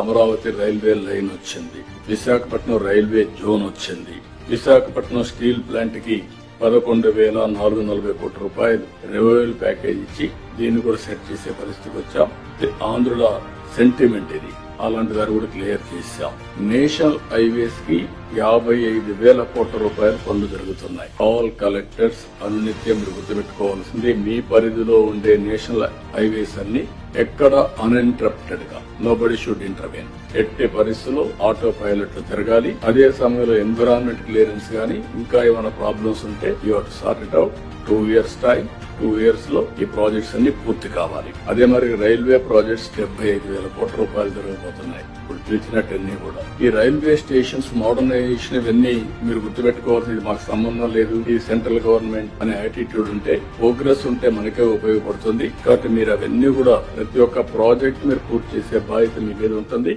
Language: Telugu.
అమరావతి రైల్వే లైన్ వచ్చింది. విశాఖపట్నం రైల్వే జోన్ వచ్చింది. విశాఖపట్నం స్టీల్ ప్లాంట్ కి 11,440 కోట్ల రూపాయలు రెవెన్యూ ప్యాకేజ్ ఇచ్చి దీన్ని కూడా సెట్ చేసే పరిస్థితికి వచ్చాం. ఆంధ్రుల సెంటిమెంట్ ఇది. అలాంటి దాన్ని కూడా క్లియర్ చేశాం. నేషనల్ హైవేస్ కి 55,000 కోట్ల రూపాయల పనులు జరుగుతున్నాయి. ఆల్ కలెక్టర్స్ అనునిత్యం మీరు గుర్తుపెట్టుకోవాల్సింది, మీ పరిధిలో ఉండే నేషనల్ హైవేస్ అన్ని ఎక్కడ అన్ఇంటరప్టెడ్ గా నోబడి షుడ్ ఇంటర్వెన్. ఎట్టి పరిస్థితుల్లో ఆటో పైలట్ తిరగాలి. అదే సమయంలో ఎన్విరాన్మెంట్ క్లియరెన్స్ గానీ ఇంకా ఏమైనా ప్రాబ్లమ్స్ ఉంటే you have to sort it out. 2 years time. 2 years లో ఈ ప్రాజెక్ట్స్ అన్ని పూర్తి కావాలి. అదే మరి రైల్వే ప్రాజెక్ట్స్ 75,000 కోట్ల రూపాయలు జరగబోతున్నాయి. ఇప్పుడు పిలిచినట్టన్నీ కూడా ఈ రైల్వే స్టేషన్స్ మోడర్నైజేషన్ ఇవన్నీ మీరు గుర్తుపెట్టుకోవాల్సింది. మాకు సంబంధం లేదు, ఈ సెంట్రల్ గవర్నమెంట్ అనే యాటిట్యూడ్ ఉంటే, ప్రోగ్రెస్ ఉంటే మనకే ఉపయోగపడుతుంది. కాబట్టి మీరు అవన్నీ కూడా ప్రతి ఒక్క ప్రాజెక్ట్ మీరు పూర్తి చేసే బాధ్యత మీ మీద ఉంటుంది.